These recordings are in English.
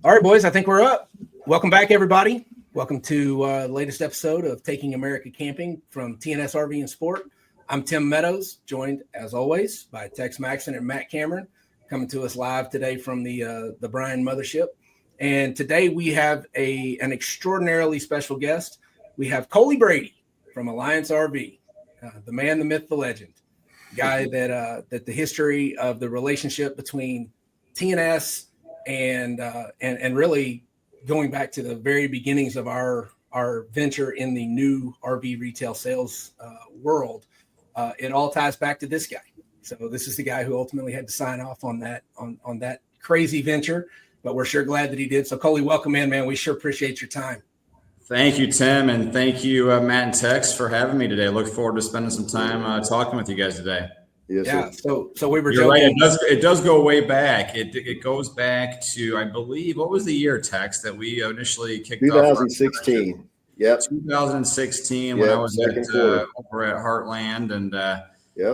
All right, boys, I think we're up. Welcome back, everybody. Welcome to the latest episode of Taking America Camping from TNS RV and Sport. I'm Tim Meadows, joined, as always, by Tex Maxon and Matt Cameron, coming to us live today from the Bryan Mothership. And today we have an extraordinarily special guest. We have Coley Brady from Alliance RV, the man, the myth, the legend, guy that the history of the relationship between TNS and really going back to the very beginnings of our venture in the new RV retail sales world, it all ties back to this guy. So this is the guy who ultimately had to sign off on that crazy venture, but we're sure glad that he did. So Coley, welcome in, man. We sure appreciate your time. Thank you, Tim, and thank you, Matt and Tex, for having me today. I look forward to spending some time talking with you guys today. Yes, yeah. So we were You're joking. Right. It does go way back. It goes back to, I believe, what was the year, Tex, that we initially kicked 2016. off? Yep. 2016 when I was over at Heartland, and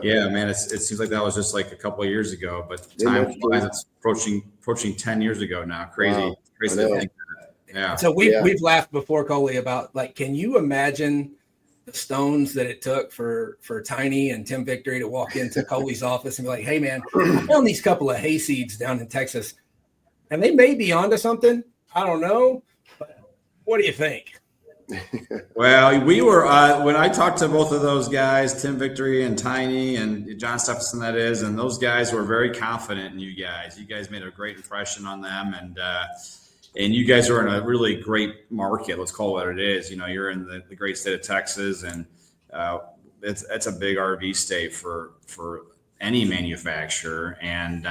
yeah, man, it seems like that was just like a couple of years ago, but time flies. It's approaching 10 years ago now. Crazy to think. Yeah. So we've laughed before, Coley, about like, can you imagine the stones that it took for Tiny and Tim Victory to walk into Coley's office and be like, "Hey, man, I found these couple of hay seeds down in Texas, and they may be onto something. I don't know, but what do you think?" Well, we were when I talked to both of those guys, Tim Victory and Tiny and John Stephenson, that is, and those guys were very confident in you guys. You guys made a great impression on them, and you guys are in a really great market. Let's call it what it is. You know, you're in the great state of Texas, and it's a big RV state for any manufacturer. And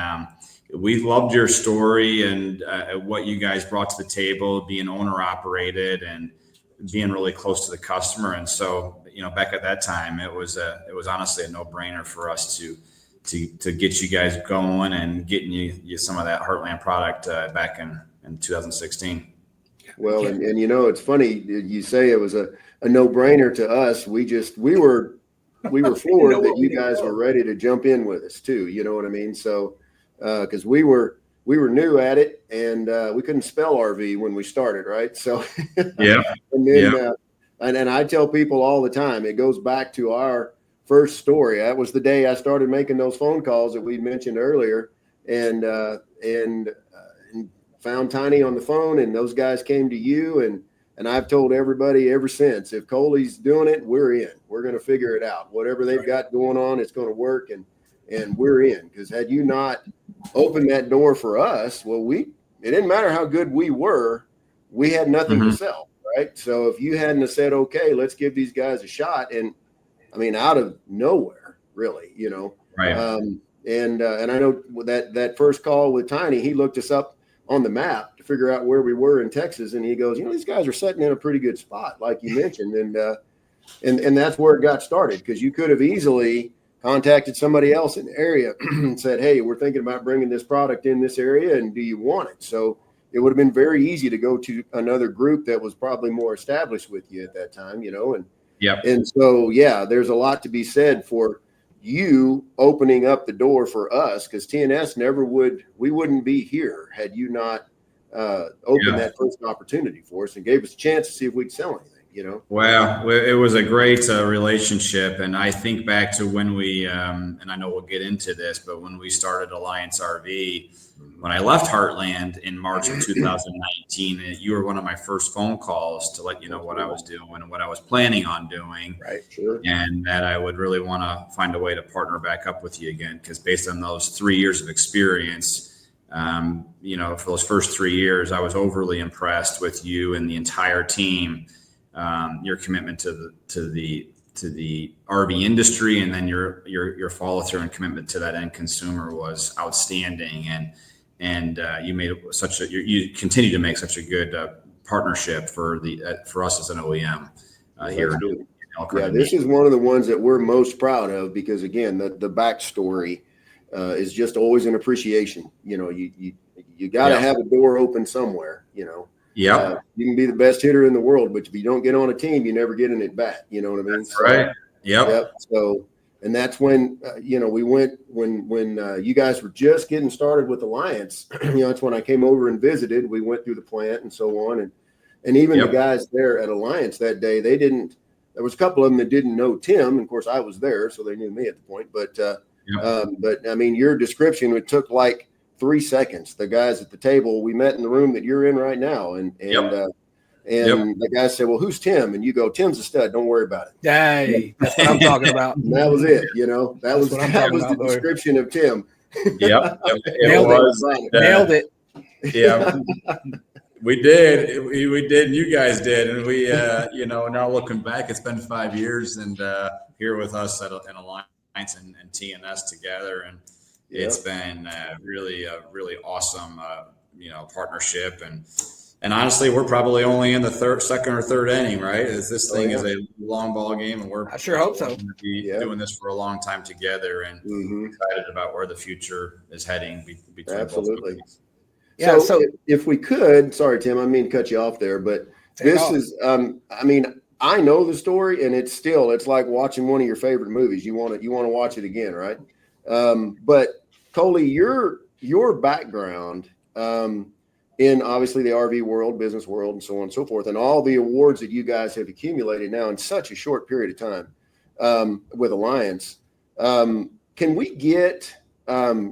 we loved your story and what you guys brought to the table, being owner operated and being really close to the customer. And so, you know, back at that time, it was honestly a no brainer for us to get you guys going and getting you some of that Heartland product back in 2016. Well, and you know, it's funny you say it was a no-brainer to us. We were floored that you guys were ready to jump in with us too. You know what I mean? So, because we were new at it, and we couldn't spell RV when we started, right? So, yeah. And then, and I tell people all the time, it goes back to our first story. That was the day I started making those phone calls that we mentioned earlier, and found Tiny on the phone, and those guys came to you, and I've told everybody ever since, if Coley's doing it, we're in. We're going to figure it out. Whatever they've got going on, it's going to work, and we're in. Because had you not opened that door for us, well, it didn't matter how good we were, we had nothing to sell, right? So if you hadn't have said, okay, let's give these guys a shot, and I mean, out of nowhere, really, you know. Right. And I know that first call with Tiny, he looked us up on the map to figure out where we were in Texas. And he goes, you know, these guys are sitting in a pretty good spot, like you mentioned. And that's where it got started, because you could have easily contacted somebody else in the area and said, hey, we're thinking about bringing this product in this area, and do you want it? So it would have been very easy to go to another group that was probably more established with you at that time, you know? And so, yeah, there's a lot to be said for you opening up the door for us, because TNS we wouldn't be here had you not opened that first opportunity for us and gave us a chance to see if we'd sell anything, you know? Well, it was a great relationship. And I think back to when we, and I know we'll get into this, but when we started Alliance RV, when I left Heartland in March of 2019, you were one of my first phone calls to let you know what I was doing and what I was planning on doing. Right, sure. And that I would really want to find a way to partner back up with you again, because based on those 3 years of experience, you know, for those first 3 years, I was overly impressed with you and the entire team. Your commitment to the RV industry, and then your follow through and commitment to that end consumer was outstanding. And you continue to make such a good partnership for us as an OEM here in ELKHART. Yeah, this is one of the ones that we're most proud of, because again, the backstory is just always an appreciation. You know, you got to have a door open somewhere, you know. Yeah, you can be the best hitter in the world, but if you don't get on a team, you never get an at bat. You know what I mean? That's right. Yep. So And that's when, we went, when you guys were just getting started with Alliance, that's when I came over and visited. We went through the plant and so on. And even the guys there at Alliance that day, there was a couple of them that didn't know Tim. And of course I was there, so they knew me at the point, but I mean, your description, it took like 3 seconds. The guys at the table, we met in the room that you're in right now. And the guy said, well, who's Tim? And you go, Tim's a stud. Don't worry about it. Hey, that's what I'm talking about. And that was it. That was the description of Tim. Yep. Nailed it. Yeah. We did. We did. You guys did. And we, now looking back, it's been 5 years and here with us in Alliance and TNS together. And it's been really awesome, partnership. And honestly, we're probably only in the second or third inning, right? This thing is a long ball game, and I sure hope so. Going to be doing this for a long time together, and excited about where the future is heading between both companies. Yeah. So if we could, sorry, Tim, I mean to cut you off there, but this is, I know the story, and it's like watching one of your favorite movies. You want to watch it again, right? But Coley, your background, in obviously the RV world, business world, and so on and so forth, and all the awards that you guys have accumulated now in such a short period of time with Alliance. Can we get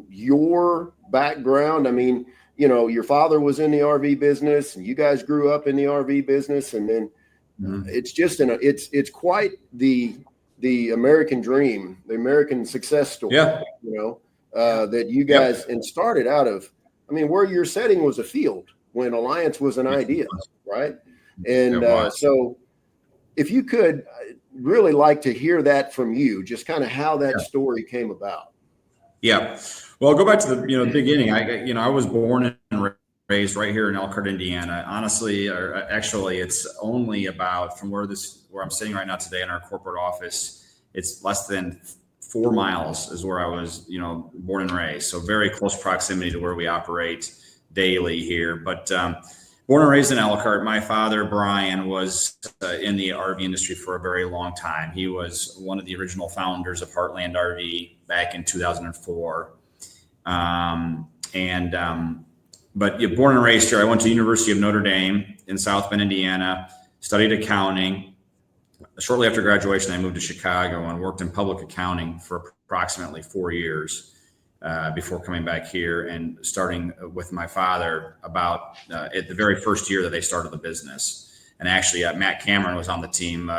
your background? I mean, your father was in the RV business, and you guys grew up in the RV business, and then it's just it's quite the American dream, the American success story. That you guys and started out of. I mean, where your setting was a field when Alliance was an idea, right? And so if you could, really like to hear that from you, just kind of how that story came about. Yeah. Well, I'll go back to the beginning. I was born and raised right here in Elkhart, Indiana. Honestly, or actually, it's only about from where I'm sitting right now today in our corporate office. It's less than 4 miles is where I was, born and raised. So very close proximity to where we operate daily here. But born and raised in Elkhart. My father, Brian, was in the RV industry for a very long time. He was one of the original founders of Heartland RV back in 2004. But born and raised here. I went to the University of Notre Dame in South Bend, Indiana, studied accounting. Shortly after graduation, I moved to Chicago and worked in public accounting for approximately 4 years before coming back here and starting with my father about at the very first year that they started the business. And actually, Matt Cameron was on the team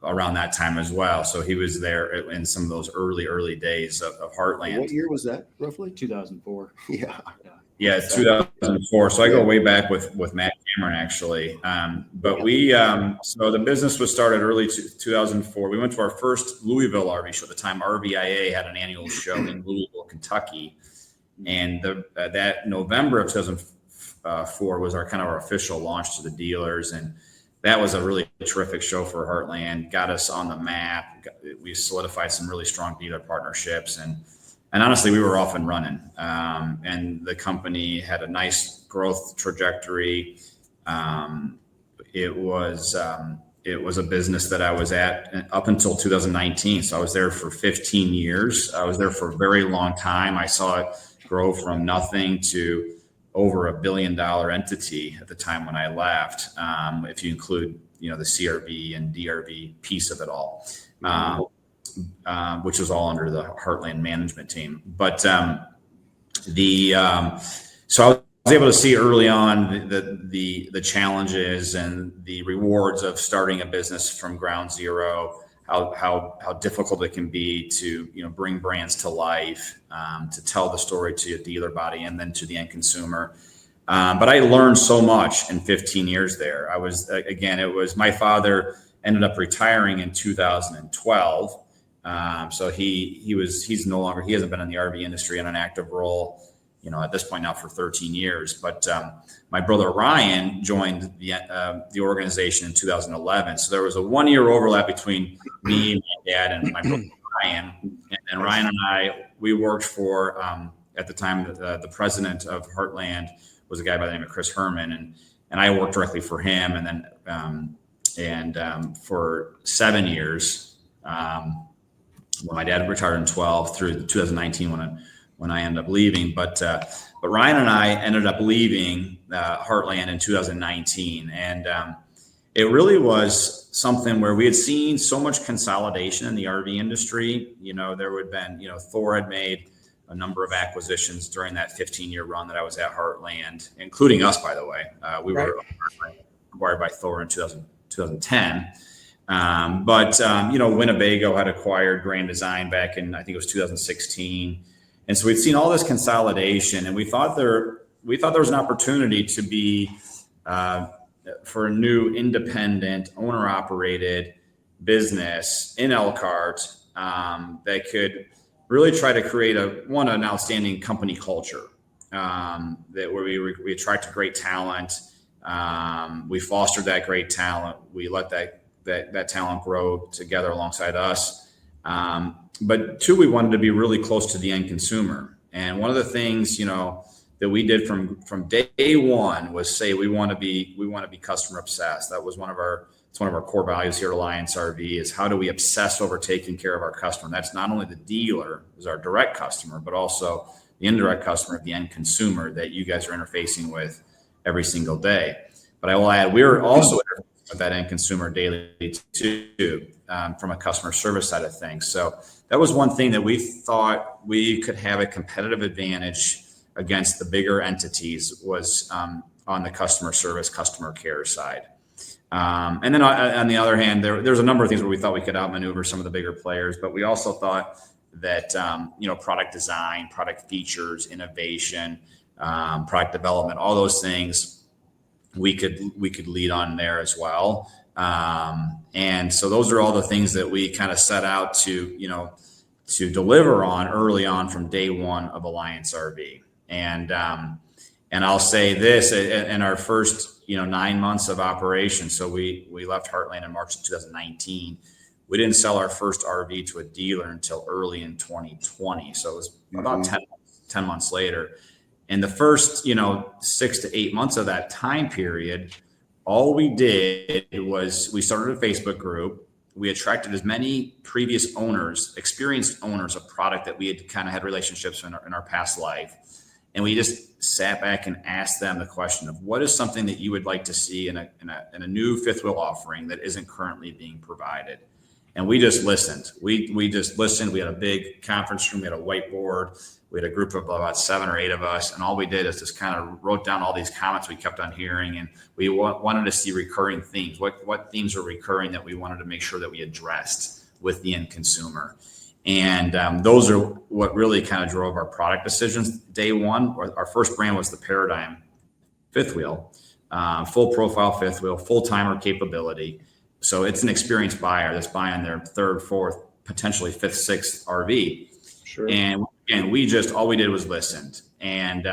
around that time as well. So he was there in some of those early days of Heartland. What year was that, roughly? 2004. Yeah, 2004. So I go way back with Matt Cameron, actually. But so the business was started early 2004. We went to our first Louisville RV show at the time. RVIA had an annual show in Louisville, Kentucky. And that November of 2004 was our official launch to the dealers. And that was a really terrific show for Heartland, got us on the map. We solidified some really strong dealer partnerships. And honestly, we were off and running, and the company had a nice growth trajectory. It was a business that I was at up until 2019. So I was there for 15 years. I was there for a very long time. I saw it grow from nothing to over $1 billion entity at the time when I left. If you include, the CRV and DRV piece of it all. Which was all under the Heartland management team. But so I was able to see early on the challenges and the rewards of starting a business from ground zero, how difficult it can be to bring brands to life, to tell the story to a dealer body and then to the end consumer. But I learned so much in 15 years there. It was my father ended up retiring in 2012. So he's no longer, he hasn't been in the RV industry in an active role, at this point now for 13 years. But my brother Ryan joined the organization in 2011. So there was a 1 year overlap between me, my dad, and my brother Ryan. And Ryan and I, we worked for, at the time, the president of Heartland was a guy by the name of Chris Herman. And I worked directly for him. And then, for 7 years, Well, my dad retired in 12 through 2019 when I ended up leaving. But Ryan and I ended up leaving Heartland in 2019, and it really was something where we had seen so much consolidation in the RV industry. There would have been, Thor had made a number of acquisitions during that 15-year run that I was at Heartland, including us, by the way. We were acquired by Thor in 2010. Winnebago had acquired Grand Design back in, I think it was 2016. And so we'd seen all this consolidation, and we thought there was an opportunity to be for a new independent owner operated business in Elkhart that could really try to create an outstanding company culture where we attracted great talent. We fostered that great talent. We let that talent grow together alongside us. But two, we wanted to be really close to the end consumer. And one of the things, that we did from day one was say we want to be customer obsessed. That was one of our core values here at Alliance RV, is how do we obsess over taking care of our customer. And that's not only the dealer, who's our direct customer, but also the indirect customer, the end consumer that you guys are interfacing with every single day. But I will add, we're also interfacing with that end consumer daily too, from a customer service side of things. So that was one thing that we thought we could have a competitive advantage against the bigger entities, was on the customer service, customer care side. And then on the other hand, there's a number of things where we thought we could outmaneuver some of the bigger players, but we also thought that, product design, product features, innovation, product development, all those things we could lead on there as well. And so those are all the things that we kind of set out to deliver on early on from day one of Alliance RV. And I'll say this, in our first 9 months of operation. So we left Heartland in March of 2019. We didn't sell our first RV to a dealer until early in 2020. So it was about 10 months later. In the first 6 to 8 months of that time period, all we did was we started a Facebook group. We attracted as many previous owners, experienced owners of product that we had kind of had relationships in our past life. And we just sat back and asked them the question of, what is something that you would like to see in a new fifth wheel offering that isn't currently being provided? And we just listened. We just listened. We had a big conference room. We had a whiteboard. We had a group of about 7 or 8 of us. And all we did is just kind of wrote down all these comments we kept on hearing. And we wanted to see recurring themes. What themes are recurring that we wanted to make sure that we addressed with the end consumer? And those are what really kind of drove our product decisions. Day one, our first brand was the Paradigm fifth wheel, full profile fifth wheel, full timer capability. So it's an experienced buyer that's buying their 3rd, 4th, potentially 5th, 6th RV. Sure. And all we did was listened. And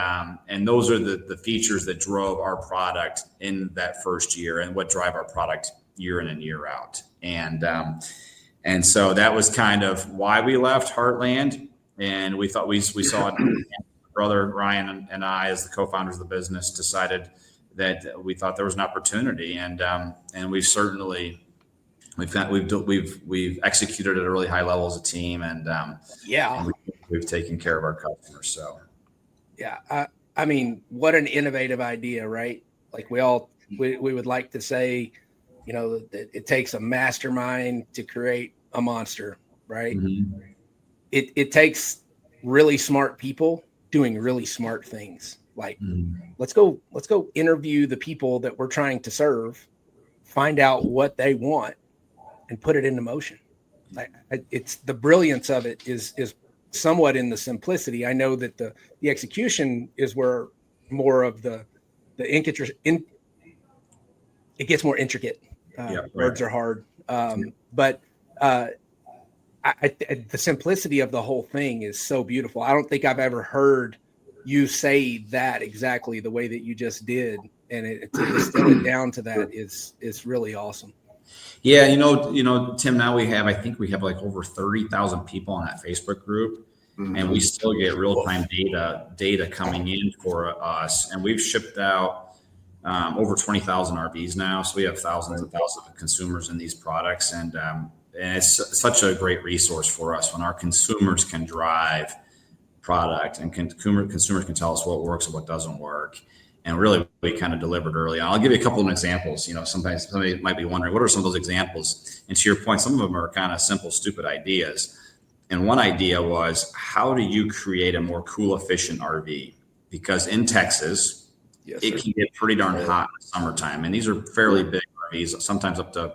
those are the features that drove our product in that first year and what drive our product year in and year out. And so that was kind of why we left Heartland. And we thought we saw it. Brother Ryan and I, as the co-founders of the business, decided that we thought there was an opportunity, and we've certainly we've executed at a really high level as a team, and we've taken care of our customers. So I mean, what an innovative idea, right? Like we would like to say, that it takes a mastermind to create a monster, right? Mm-hmm. It takes really smart people doing really smart things. Like, let's go interview the people that we're trying to serve, find out what they want, and put it into motion. It's the brilliance of it is somewhat in the simplicity. I know that the execution is where more of the it gets more intricate. Words are hard, but the simplicity of the whole thing is so beautiful. I don't think I've ever heard you say that exactly the way that you just did, and to distill it down to that is really awesome. Yeah, Tim, now I think we have like over 30,000 people on that Facebook group, and we still get real-time data coming in for us, and we've shipped out over 20,000 RVs now, so we have thousands and thousands of consumers in these products, and and it's such a great resource for us when our consumers can drive product and consumers can tell us what works and what doesn't work. And really, we kind of delivered early on. I'll give you a couple of examples. Sometimes somebody might be wondering, what are some of those examples? And to your point, some of them are kind of simple, stupid ideas. And one idea was, how do you create a more cool, efficient RV? Because in Texas, it can get pretty darn hot in the summertime. And these are fairly big RVs, sometimes up to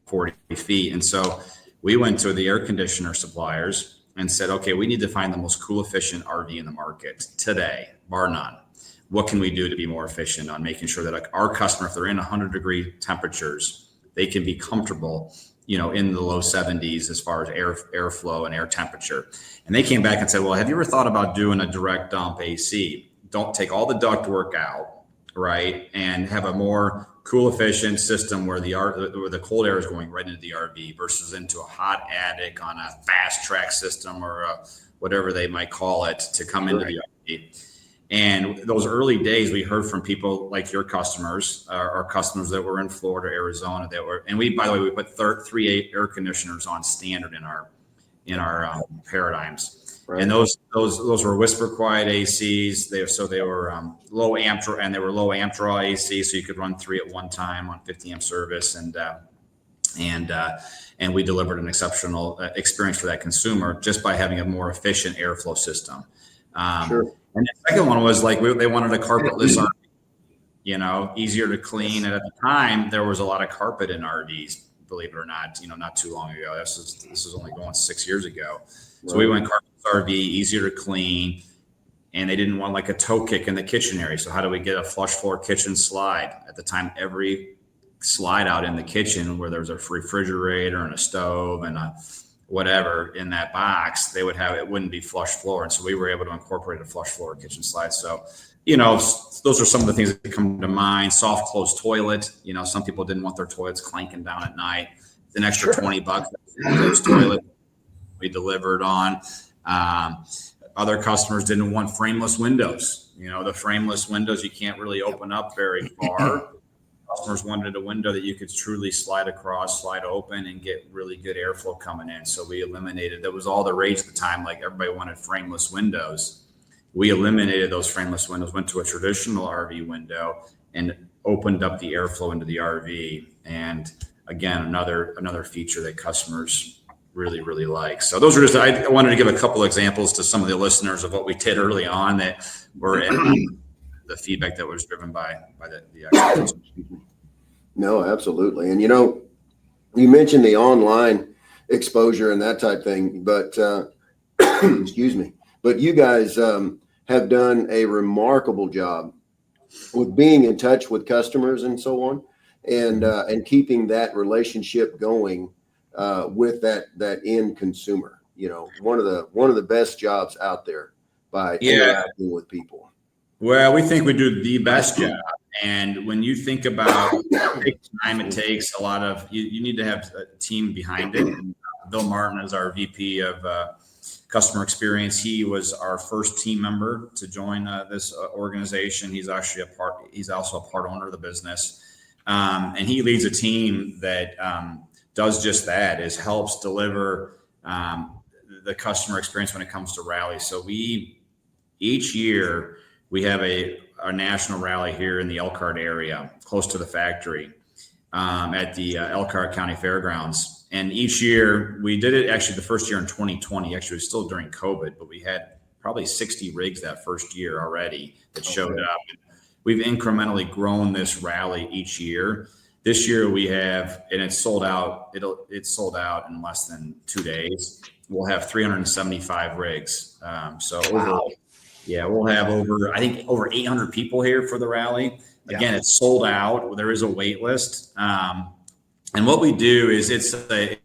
40 feet. And so we went to the air conditioner suppliers and said, okay, we need to find the most cool, efficient RV in the market today, bar none. What can we do to be more efficient on making sure that our customer, if they're in 100-degree temperatures, they can be comfortable, in the low 70s as far as airflow and air temperature. And they came back and said, well, have you ever thought about doing a direct dump AC? Don't take all the ductwork out, right? And have a more cool, efficient system where the cold air is going right into the RV versus into a hot attic on a fast track system or whatever they might call it to come into the RV. And those early days, we heard from people like your customers, our customers that were in Florida, Arizona, and by the way, we put 3 air conditioners on standard in our paradigms. Right. And those were whisper quiet ACs. They were low amp and they were low amp draw AC, so you could run 3 at one time on 50 amp service, and we delivered an exceptional experience for that consumer just by having a more efficient airflow system. Sure. And the second one was like they wanted a carpetless RV, easier to clean. And at the time, there was a lot of carpet in RVs, believe it or not, not too long ago. This is only going 6 years ago. So we went carpetless RV, easier to clean, and they didn't want like a toe kick in the kitchen area. So how do we get a flush floor kitchen slide? At the time, every slide out in the kitchen where there was a refrigerator and a stove and a whatever in that box, it wouldn't be flush floor. And so we were able to incorporate a flush floor kitchen slide. So, those are some of the things that come to mind. Soft close toilet. Some people didn't want their toilets clanking down at night. It's an extra $20 closed toilet we delivered on. Other customers didn't want frameless windows. The frameless windows, you can't really open up very far. Customers wanted a window that you could truly slide across, slide open, and get really good airflow coming in. So we eliminated, that was all the rage at the time. Like everybody wanted frameless windows. We eliminated those frameless windows, went to a traditional RV window and opened up the airflow into the RV. And again, another feature that customers really, really like. So those are just, I wanted to give a couple examples to some of the listeners of what we did early on that were the feedback that was driven by the experts. No, absolutely. And, you mentioned the online exposure and that type thing, but excuse me, but you guys have done a remarkable job with being in touch with customers and so on, and keeping that relationship going with that end consumer. One of the best jobs out there by interacting with people. Well, we think we do the best job. And when you think about the time it takes, a lot of you need to have a team behind it. And Bill Martin is our VP of customer experience. He was our first team member to join this organization. He's also a part owner of the business. And he leads a team that does just that, helps deliver the customer experience when it comes to rallies. So each year, we have a national rally here in the ELKHART area, close to the factory, at the ELKHART County Fairgrounds. And each year, we did it actually the first year in 2020. Actually, it was still during COVID, but we had probably 60 rigs that first year already that showed up. We've incrementally grown this rally each year. This year we have, and it's sold out. It's sold out in less than 2 days. We'll have 375 rigs. We'll have over 800 people here for the rally. Again, it's sold out. There is a wait list. And what we do is it's a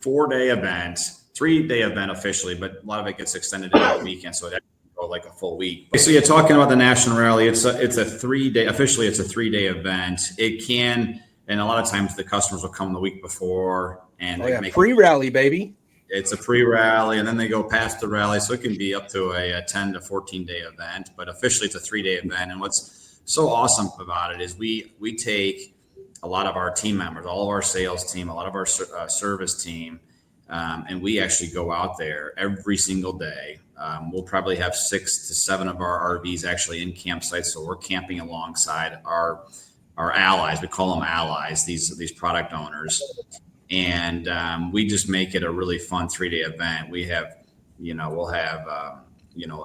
4-day event, 3-day event officially, but a lot of it gets extended into the weekend. So it go like a full week. So you're talking about the national rally. It's a 3-day, officially it's a 3-day event. It can, and a lot of times the customers will come the week before and make pre-rally, baby. It's a pre-rally, and then they go past the rally. So it can be up to a 10 to 14-day event, but officially it's a 3-day event. And what's so awesome about it is we take a lot of our team members, all of our sales team, a lot of our service team. And we actually go out there every single day. We'll probably have 6 to 7 of our RVs actually in campsites. So we're camping alongside our allies. We call them allies, these product owners. And we just make it a really fun 3-day event. We have, we'll have,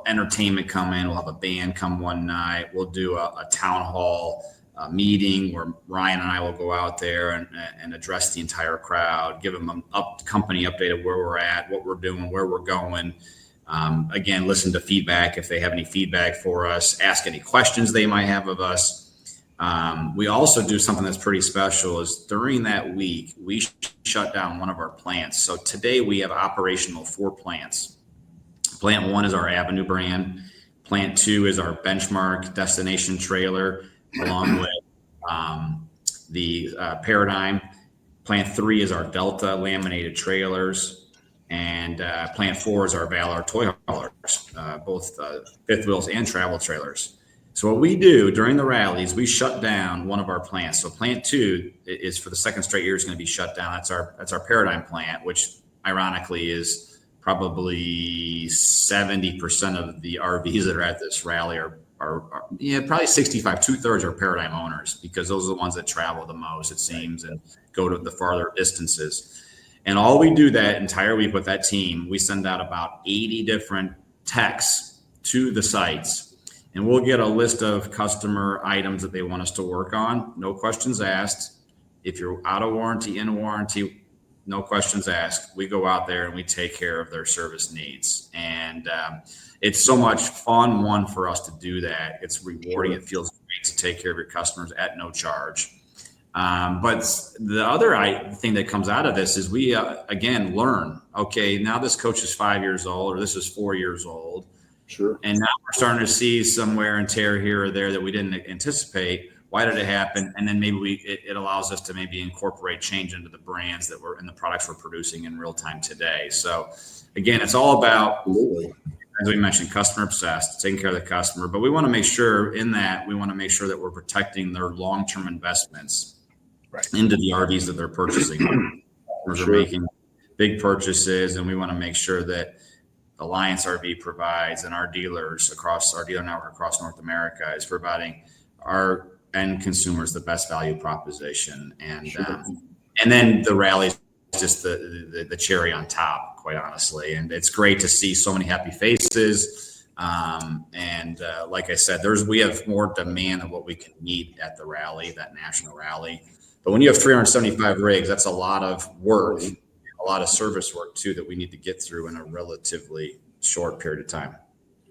entertainment come in. We'll have a band come one night. We'll do a town hall meeting where Ryan and I will go out there and address the entire crowd, give them a company update of where we're at, what we're doing, where we're going. Again, listen to feedback if they have any feedback for us, ask any questions they might have of us. We also do something that's pretty special is during that week, we shut down one of our plants. So today we have operational 4 plants. Plant 1 is our Avenue brand. Plant 2 is our Benchmark destination trailer, along with the Paradigm. Plant 3 is our Delta laminated trailers. And Plant 4 is our Valor toy haulers, both fifth wheels and travel trailers. So what we do during the rallies, we shut down one of our plants. So Plant 2 is for the second straight year is going to be shut down. That's our Paradigm plant, which ironically is probably 70% of the RVs that are at this rally are probably 65, 2/3 are Paradigm owners, because those are the ones that travel the most, it seems, and go to the farther distances. And all we do that entire week with that team, we send out about 80 different texts to the sites, and we'll get a list of customer items that they want us to work on. No questions asked. If you're out of warranty, in warranty, no questions asked. We go out there and we take care of their service needs. And it's so much fun, one, for us to do that. It's rewarding. It feels great to take care of your customers at no charge. But the other thing that comes out of this is we, again, learn, okay, now this coach is 5 years old, or this is 4 years old. Sure. And now we're starting to see some wear and tear here or there that we didn't anticipate. Why did it happen? And then maybe it allows us to maybe incorporate change into the brands that we're in the products we're producing in real time today. So again, it's all about, as we mentioned, customer obsessed, taking care of the customer. But we want to make sure that we're protecting their long-term investments into the RVs that they're purchasing. Customers are making big purchases, and we want to make sure that Alliance RV provides, and our dealers across our dealer network across North America is providing our end consumers the best value proposition. And and then the rally is just the cherry on top, quite honestly. And it's great to see so many happy faces. Like I said, we have more demand than what we can meet at the rally, that national rally. But when you have 375 rigs, that's a lot of work, a lot of service work too, that we need to get through in a relatively short period of time.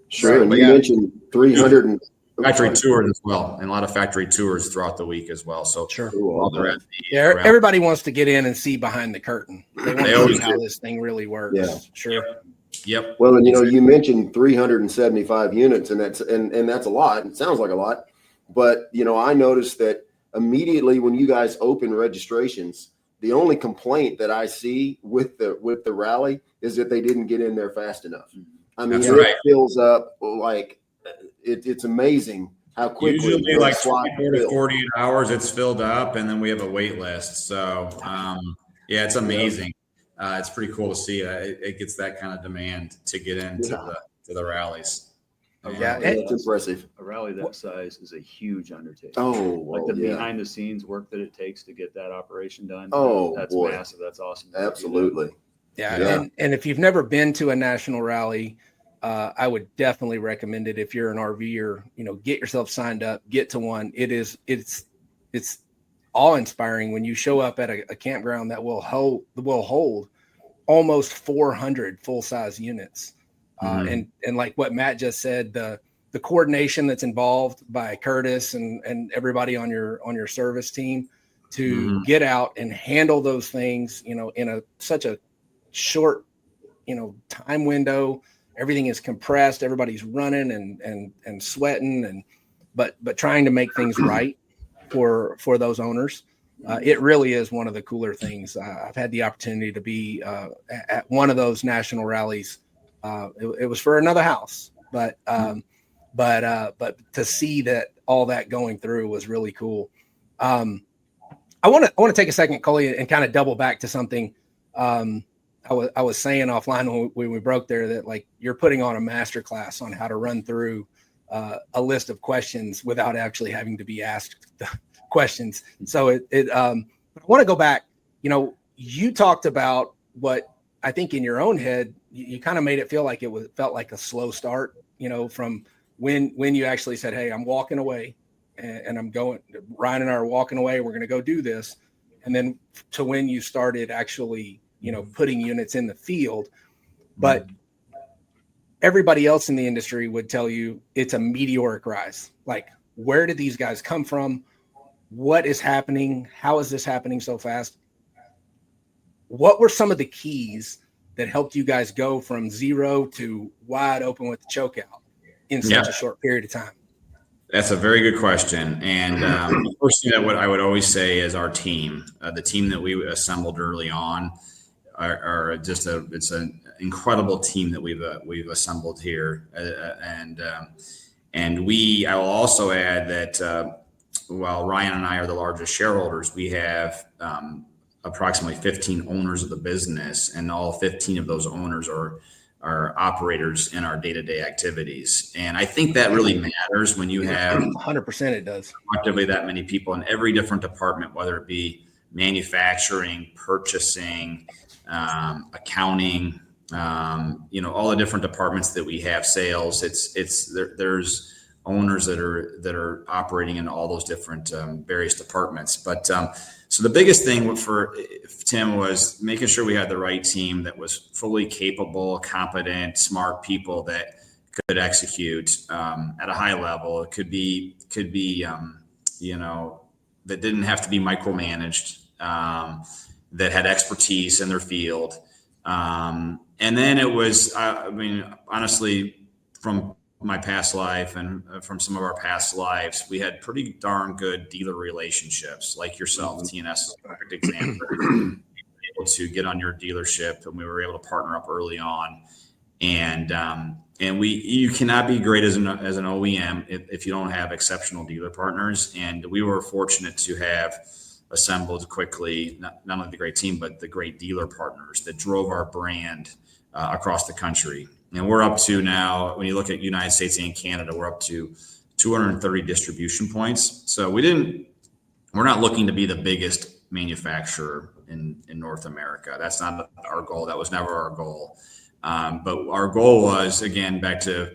Sure. And you mentioned 300 and factory tours as well, and a lot of factory tours throughout the week as well. So everybody wants to get in and see behind the curtain. They want to see how this thing really works. Yeah. Sure. Yep. Well, and you mentioned 375 units, and that's a lot. It sounds like a lot, but I noticed that immediately when you guys open registrations, the only complaint that I see with the rally is that they didn't get in there fast enough. I mean, it fills up like it's amazing how quickly. Usually like 24 to 48 hours, it's filled up, and then we have a wait list. So it's amazing. It's pretty cool to see. It gets that kind of demand to get into the rallies. It's impressive. A rally that size is a huge undertaking. Behind the scenes work that it takes to get that operation done. That's massive. That's awesome. Absolutely. Yeah. And if you've never been to a national rally, I would definitely recommend it. If you're an RVer, get yourself signed up, get to one. It's awe-inspiring when you show up at a campground that will hold almost 400 full-size units. And like what Matt just said, the coordination that's involved by Curtis and everybody on your service team to get out and handle those things, in such a short, time window. Everything is compressed. Everybody's running and sweating but trying to make things right for those owners. It really is one of the cooler things. I've had the opportunity to be at one of those national rallies. It was for another house, but to see that all that going through was really cool. I want to take a second, Coley, and kind of double back to something I was saying offline when we broke there, that like you're putting on a master class on how to run through a list of questions without actually having to be asked the questions. So I want to go back. You know, you talked about what I think in your own head, you kind of made it feel like felt like a slow start, you know, from when you actually said, hey, I'm walking away and I'm going, Ryan and I are walking away, we're going to go do this. And then to when you started actually, you know, putting units in the field. But everybody else in the industry would tell you it's a meteoric rise. Like, where did these guys come from? What is happening? How is this happening so fast? What were some of the keys that helped you guys go from 0 to wide open with the choke out in such a short period of time? That's a very good question. And the first thing that I would always say is our team, the team that we assembled early on, are just it's an incredible team that we've assembled here. And I will also add that while Ryan and I are the largest shareholders, we have approximately 15 owners of the business, and all 15 of those owners are operators in our day-to-day activities. And I think that really matters when you have 100%. It does. collectively that many people in every different department, whether it be manufacturing, purchasing, accounting, you know, all the different departments that we have, sales. There's owners that are operating in all those different various departments. But so the biggest thing for Tim was making sure we had the right team that was fully capable, competent, smart people that could execute at a high level. It could be you know, that didn't have to be micromanaged, that had expertise in their field. And then it was, I mean, honestly, from my past life and from some of our past lives, we had pretty darn good dealer relationships, like yourself. TNS is a perfect example. We were able to get on your dealership, and we were able to partner up early on. And you cannot be great as an OEM if you don't have exceptional dealer partners. And we were fortunate to have assembled quickly not only the great team, but the great dealer partners that drove our brand across the country. And we're up to now, when you look at United States and Canada, we're up to 230 distribution points. So we're not looking to be the biggest manufacturer in North America. That's not our goal. That was never our goal. But our goal was, again, back to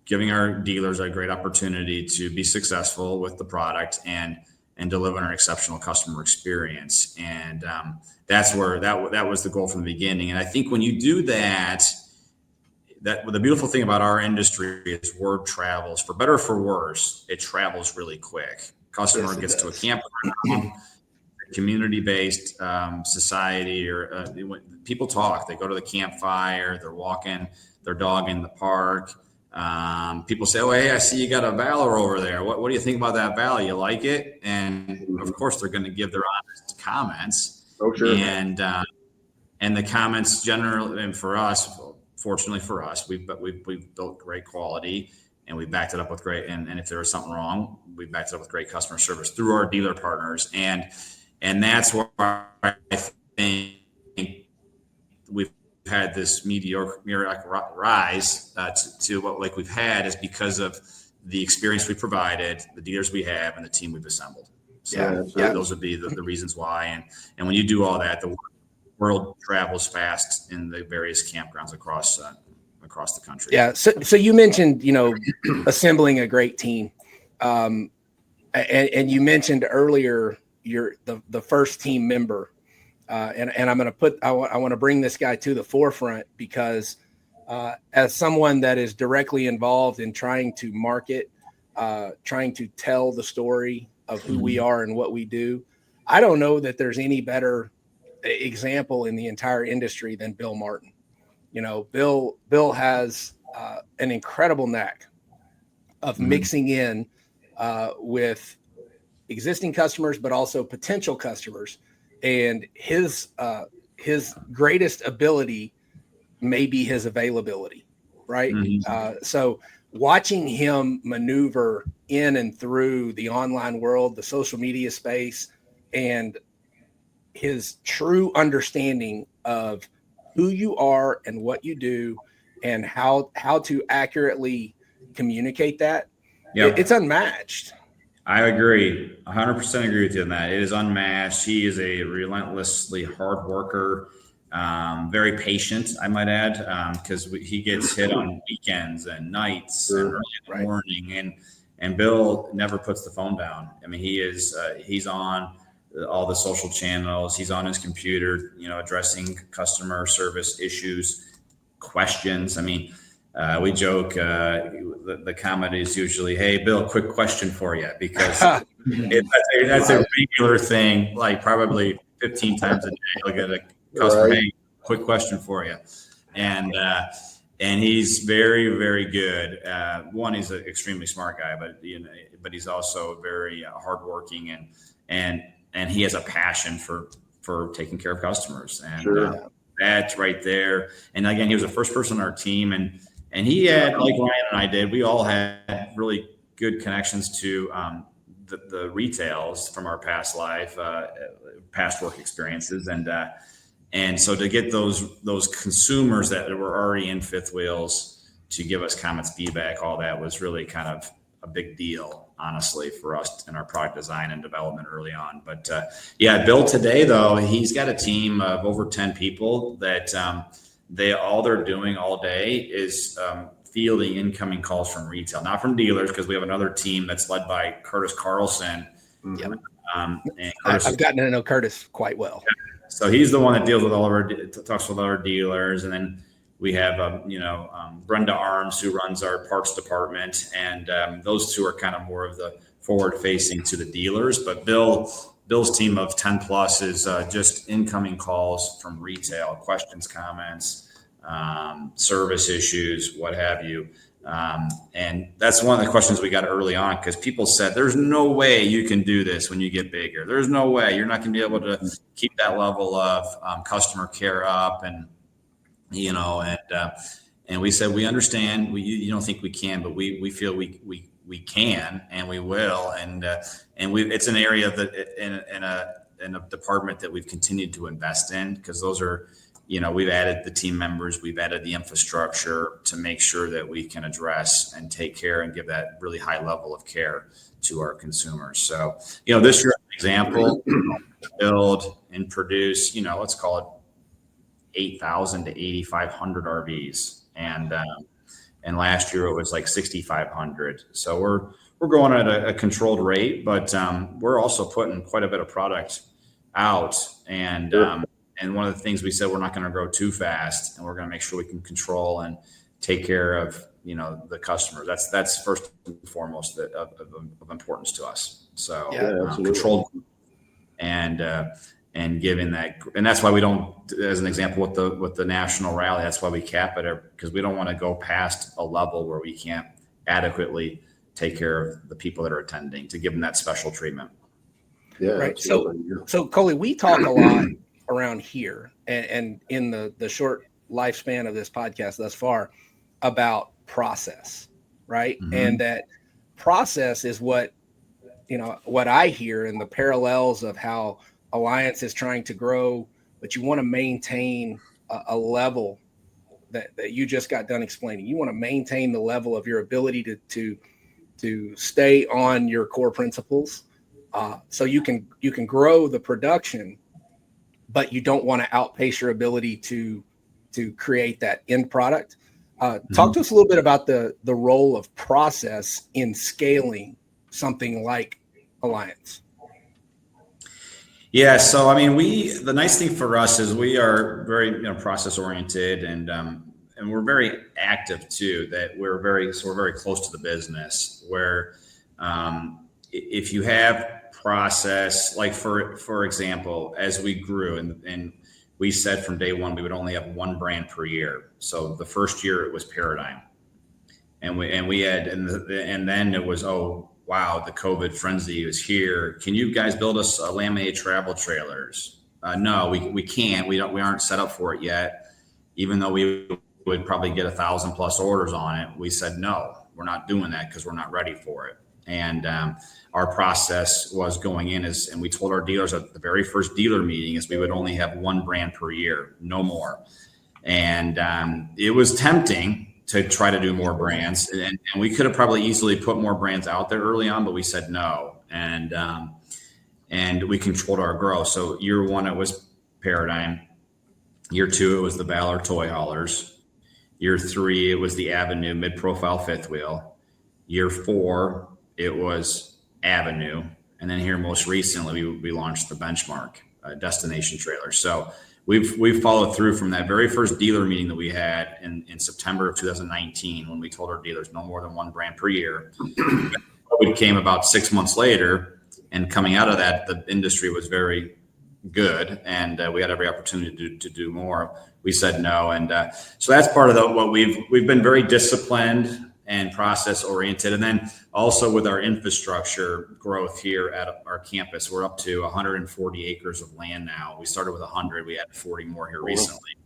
giving our dealers a great opportunity to be successful with the product and deliver an exceptional customer experience. And that's where that was the goal from the beginning. And I think when you do that the beautiful thing about our industry is word travels. For better or for worse, it travels really quick. Customer gets to a campground, community-based society, or people talk. They go to the campfire, they're walking their dog in the park. People say, "Oh, hey, I see you got a Valor over there. What do you think about that Valor? You like it?" And of course, they're going to give their honest comments. Oh, sure. And the comments generally, and for us, fortunately for us, we've built great quality, and we backed it up with great. And if there was something wrong, we backed it up with great customer service through our dealer partners. And that's why I think we've had this meteoric rise to what like we've had, is because of the experience we provided, the dealers we have, and the team we've assembled. So those would be the reasons why. And when you do all that, the world travels fast in the various campgrounds across the country. Yeah. So you mentioned, assembling a great team. And you mentioned earlier the first team member. And I'm going to I want to bring this guy to the forefront, because as someone that is directly involved in trying to market, trying to tell the story of who we are and what we do, I don't know that there's any better example in the entire industry than Bill Martin. Bill has an incredible knack of mixing in with existing customers, but also potential customers. And his greatest ability may be his availability, right? So watching him maneuver in and through the online world, the social media space, and his true understanding of who you are and what you do and how to accurately communicate that. Yep. It's unmatched. I agree. 100% agree with you on that. It is unmatched. He is a relentlessly hard worker, very patient, I might add, because he gets hit on weekends and nights and early in the morning. And Bill never puts the phone down. I mean, he's on all the social channels. He's on his computer, addressing customer service issues, questions. I mean, we joke, the comment is usually, "Hey, Bill, quick question for you," because that's a regular thing, like probably 15 times a day. He'll get a customer, "Hey, quick question for you." And he's very, very good. One, he's an extremely smart guy, but he's also very hardworking and he has a passion for taking care of customers. And that's right there. And again, he was the first person on our team, and he had, like Ryan and I did, we all had really good connections to the retails from our past life, past work experiences. And so to get those consumers that were already in Fifth Wheels to give us comments, feedback, all that was really kind of a big deal, honestly, for us in our product design and development early on. But Bill today, though, he's got a team of over 10 people that all they're doing all day is fielding incoming calls from retail, not from dealers, because we have another team that's led by Curtis Carlson. Mm-hmm. And Curtis, I've gotten to know Curtis quite well. So he's the one that deals with talks with our dealers. And then we have, Brenda Arms, who runs our parts department. And those two are kind of more of the forward facing to the dealers. But Bill's team of 10 plus is just incoming calls from retail, questions, comments, service issues, what have you. And that's one of the questions we got early on, because people said, "There's no way you can do this when you get bigger. There's no way you're not going to be able to keep that level of customer care up." And and we said, we understand. You don't think we can, but we feel we can, and we will. And it's an area that in a department that we've continued to invest in, because those are, we've added the team members, we've added the infrastructure to make sure that we can address and take care and give that really high level of care to our consumers. So, this year, an example, build and produce, let's call it 8,000 to 8,500 RVs. And last year it was like 6,500. So we're going at a controlled rate, but we're also putting quite a bit of product out. And one of the things we said, we're not going to grow too fast, and we're going to make sure we can control and take care of, the customer. That's first and foremost of importance to us. So controlled and giving that, and that's why we don't, as an example, with the national rally, that's why we cap it, because we don't want to go past a level where we can't adequately take care of the people that are attending, to give them that special treatment. Yeah. Right. Absolutely. So Coley, we talk a lot around here and in the short lifespan of this podcast thus far about process, right? Mm-hmm. And that process is what I hear in the parallels of how Alliance is trying to grow, but you want to maintain a level that you just got done explaining. You want to maintain the level of your ability to stay on your core principles, so you can grow the production, but you don't want to outpace your ability to create that end product. Talk to us a little bit about the role of process in scaling something like Alliance. Yeah. So, the nice thing for us is we are very, process oriented, and we're very active too, that we're very close to the business, where, if you have process, like for example, as we grew and we said from day one, we would only have one brand per year. So the first year it was Paradigm, and we had, and then it was, oh, wow, the COVID frenzy is here. Can you guys build us laminated travel trailers? No, we can't. We aren't set up for it yet. Even though we would probably get 1,000+ orders on it, we said, no, we're not doing that because we're not ready for it. And our process was going in and we told our dealers at the very first dealer meeting is we would only have one brand per year, no more. And it was tempting to try to do more brands. And we could have probably easily put more brands out there early on, but we said no. And we controlled our growth. So year one, it was Paradigm. Year two, it was the Valor Toy Haulers. Year three, it was the Avenue mid-profile fifth wheel. Year four, it was Avenue. And then here most recently, we launched the Benchmark destination trailer. So we've followed through from that very first dealer meeting that we had in September of 2019 when we told our dealers no more than one brand per year. COVID came about 6 months later. And coming out of that, the industry was very good, and we had every opportunity to do more. We said no, and so that's part of what we've been very disciplined and process oriented, and then also with our infrastructure growth here at our campus, we're up to 140 acres of land now. We started with 100, we added 40 more here recently.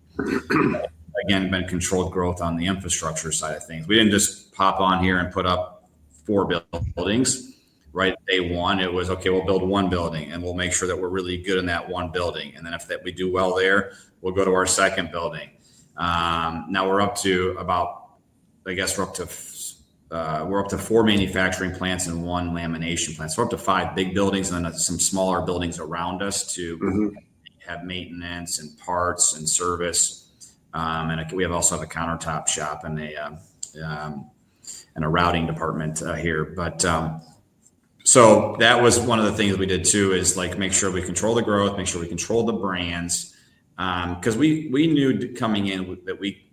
Again, been controlled growth on the infrastructure side of things. We didn't just pop on here and put up 4 buildings. Right, day one, it was okay. We'll build one building, and we'll make sure that we're really good in that one building. And then if we do well there, we'll go to our second building. Now we're up to we're up to 4 manufacturing plants and 1 lamination plant. So we're up to 5 big buildings, and then some smaller buildings around us to have maintenance and parts and service. And we also have a countertop shop and a routing department here, but. So that was one of the things we did too, is like make sure we control the growth, make sure we control the brands, because we knew coming in that we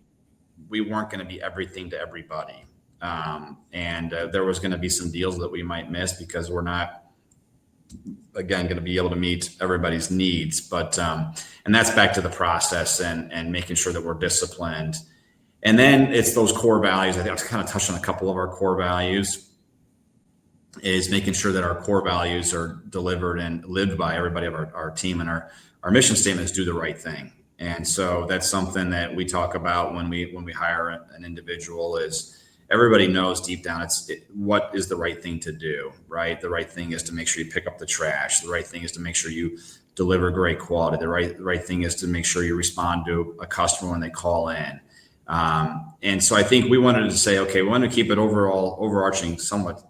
weren't going to be everything to everybody, and there was going to be some deals that we might miss because we're not, again, going to be able to meet everybody's needs. But and that's back to the process and making sure that we're disciplined, and then it's those core values. I think I was kind of touched on a couple of our core values. Is making sure that our core values are delivered and lived by everybody of our team, and our mission statement is do the right thing. And so that's something that we talk about when we hire an individual. Is everybody knows deep down what is the right thing to do, right? The right thing is to make sure you pick up the trash. The right thing is to make sure you deliver great quality. The right thing is to make sure you respond to a customer when they call in. And so I think we wanted to say, okay, we want to keep it overarching, somewhat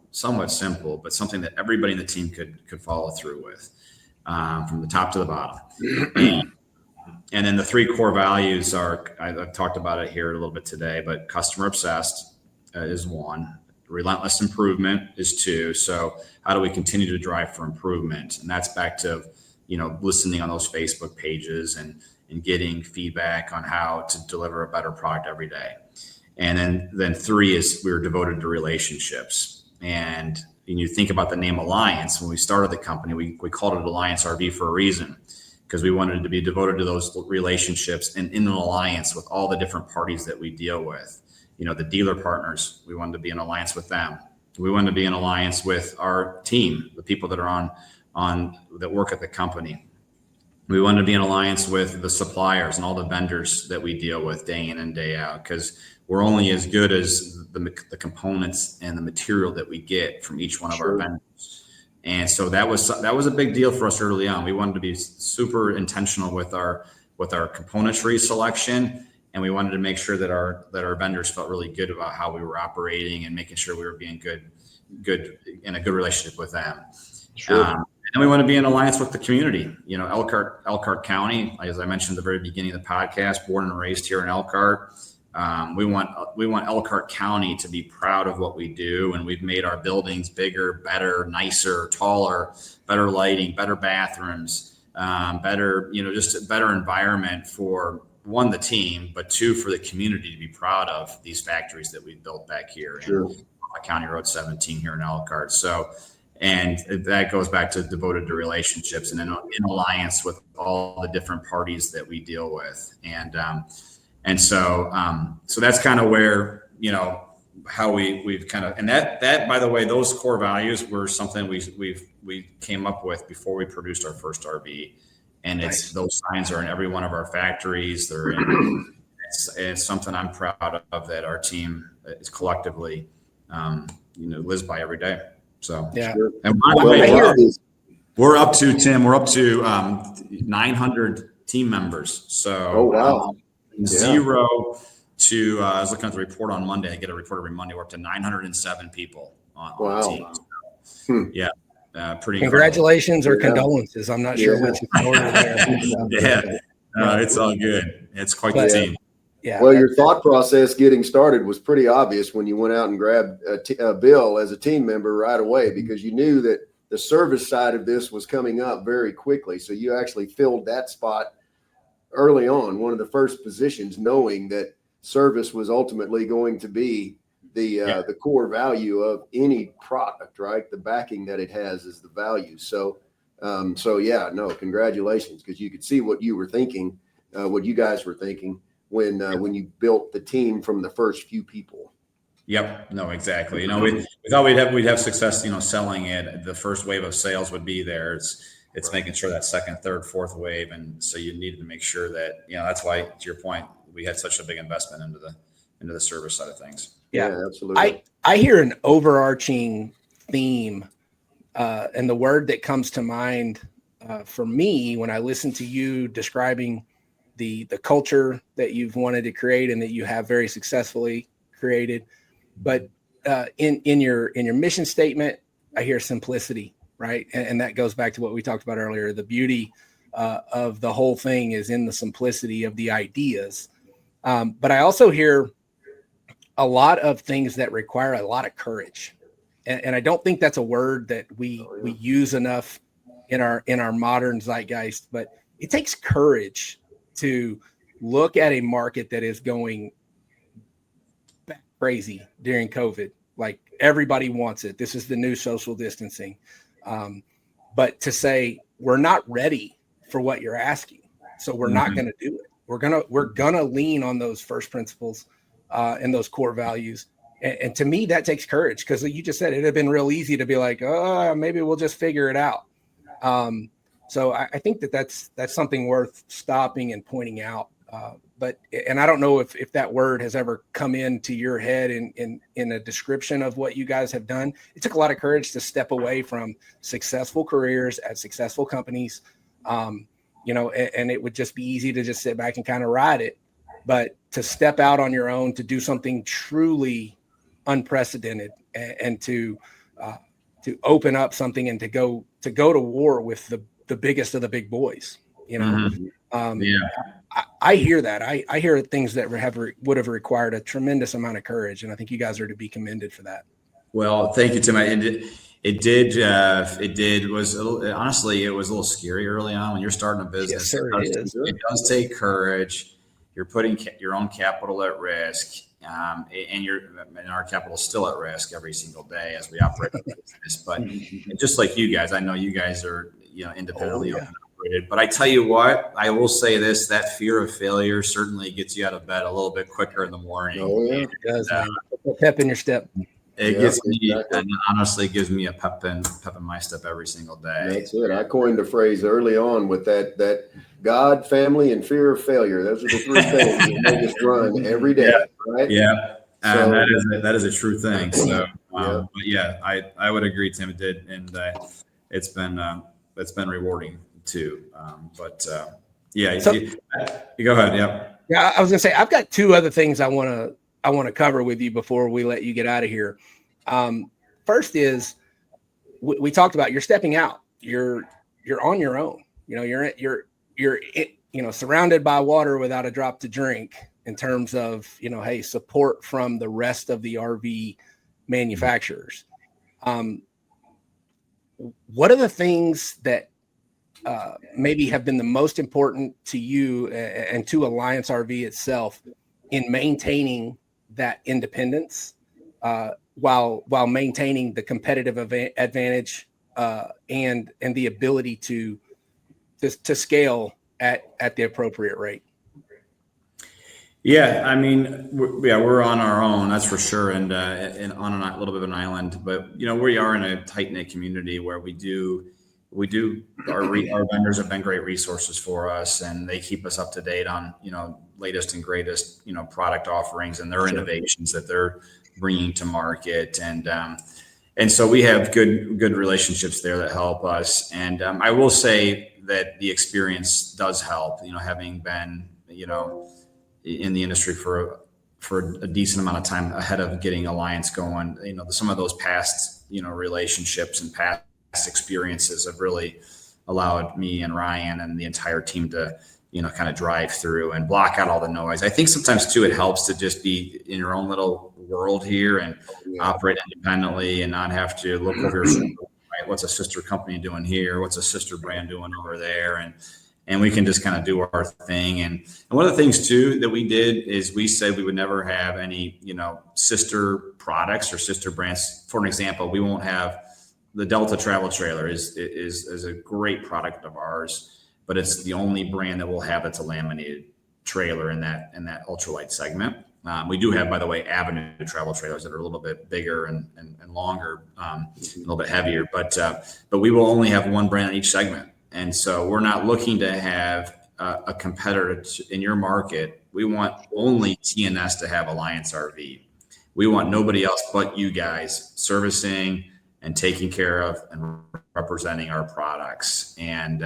simple, but something that everybody in the team could follow through with, from the top to the bottom. And then the 3 core values are, I've talked about it here a little bit today, but customer obsessed is 1, relentless improvement is 2. So how do we continue to drive for improvement? And that's back to, listening on those Facebook pages and getting feedback on how to deliver a better product every day. And then 3 is we're devoted to relationships. And when you think about the name Alliance, when we started the company, we called it Alliance RV for a reason, because we wanted to be devoted to those relationships and in an alliance with all the different parties that we deal with. The dealer partners, we wanted to be in alliance with them. We wanted to be in alliance with our team, the people that are on that work at the company. We wanted to be in alliance with the suppliers and all the vendors that we deal with day in and day out, because we're only as good as the components and the material that we get from each one of our vendors. And so that was a big deal for us early on. We wanted to be super intentional with our componentry selection, and we wanted to make sure that our vendors felt really good about how we were operating and making sure we were being good in a good relationship with them. Sure. And we want to be in alliance with the community. Elkhart County, as I mentioned at the very beginning of the podcast, born and raised here in Elkhart. We want Elkhart County to be proud of what we do, and we've made our buildings bigger, better, nicer, taller, better lighting, better bathrooms, better, just a better environment for 1, the team, but 2, for the community to be proud of these factories that we built back here in County Road 17 here in Elkhart. So, and that goes back to devoted to relationships and in alliance with all the different parties that we deal with. And so that's kind of where, how we've kind of, and that, by the way, those core values were something we came up with before we produced our first RV. And those signs are in every one of our factories. They're in, it's something I'm proud of that our team is collectively, lives by every day. So Yeah. Sure. And we're up to, Tim, 900 team members. So Oh, wow. Zero to, I was looking at the report on Monday. I get a report every Monday. We're up to 907 people on the team. So, yeah. Pretty Congratulations or condolences. I'm not sure which is in order there. It's all good. It's quite the team. Yeah. Well, your thought process getting started was pretty obvious when you went out and grabbed Bill as a team member right away, because you knew that the service side of this was coming up very quickly. So you actually filled that spot early on, one of the first positions, knowing that service was ultimately going to be the core value of any product, right? The backing that it has is the value. So, congratulations, because you could see what you were thinking, what you guys were thinking when you built the team from the first few people. Yep. No, exactly. We thought we'd have success, selling it. The first wave of sales would be there. It's making sure that second, third, fourth wave. And so you needed to make sure that, that's why, to your point, we had such a big investment into the service side of things. Yeah, absolutely. I hear an overarching theme, and the word that comes to mind for me when I listen to you describing the culture that you've wanted to create and that you have very successfully created. But in your mission statement, I hear simplicity, right? And that goes back to what we talked about earlier. The beauty of the whole thing is in the simplicity of the ideas. But I also hear a lot of things that require a lot of courage. And I don't think that's a word that we use enough in our modern zeitgeist, but it takes courage to look at a market that is going crazy during COVID. Like, everybody wants it. This is the new social distancing. But to say, we're not ready for what you're asking, so we're not going to do it. We're gonna lean on those first principles and those core values. And to me, that takes courage, because you just said it'd have been real easy to be like, oh, maybe we'll just figure it out. So I think that's something worth stopping and pointing out. And I don't know if that word has ever come into your head in a description of what you guys have done. It took a lot of courage to step away from successful careers at successful companies, and it would just be easy to just sit back and kind of ride it. But to step out on your own, to do something truly unprecedented, and to open up something and to go to war with the biggest of the big boys, I hear that. I hear things that would have required a tremendous amount of courage, and I think you guys are to be commended for that. Well, thank you, Tim. It was honestly, it was a little scary early on when you're starting a business. Yes, sir, it does take courage. You're putting your own capital at risk, and our capital is still at risk every single day as we operate the business. But just like you guys, I know you guys are independently operated. But I tell you what, I will say this: that fear of failure certainly gets you out of bed a little bit quicker in the morning. Oh yeah, it does. Pep in your step. It gets me, and honestly gives me a pep in my step every single day. That's it. I coined a phrase early on with that God, family, and fear of failure. Those are the three things that make us run every day, right? Yeah, so, that is a true thing. So, but I would agree, Tim. It did, and it's been rewarding too. So, you go ahead. Yeah, I was gonna say, I've got two other things I want to cover with you before we let you get out of here. First is we talked about you're stepping out. You're on your own. You're surrounded by water without a drop to drink, in terms of support from the rest of the RV manufacturers. What are the things that maybe have been the most important to you and to Alliance RV itself in maintaining that independence, while maintaining the competitive advantage and the ability to scale at the appropriate rate? Yeah, I mean, we're on our own, that's for sure, and on a little bit of an island. But we are in a tight knit community where our vendors have been great resources for us, and they keep us up to date on latest and greatest product offerings and their innovations that they're bringing to market. And And so we have good relationships there that help us. And I will say that the experience does help, having been, in the industry for a decent amount of time ahead of getting Alliance going. Some of those past, relationships and past experiences have really allowed me and Ryan and the entire team to, kind of drive through and block out all the noise. I think sometimes too, it helps to just be in your own little world here and operate independently and not have to look over your shoulder, right? What's a sister company doing here? What's a sister brand doing over there? And we can just kind of do our thing. And one of the things too that we did is we said we would never have any, sister products or sister brands. For an example, we won't have the Delta travel trailer is a great product of ours, but it's the only brand that we'll have that's a laminated trailer in that ultralight segment. We do have, by the way, Avenue travel trailers that are a little bit bigger and longer, a little bit heavier, but we will only have one brand in each segment. And so we're not looking to have a competitor in your market. We want only TNS to have Alliance RV. We want nobody else but you guys servicing and taking care of and representing our products. And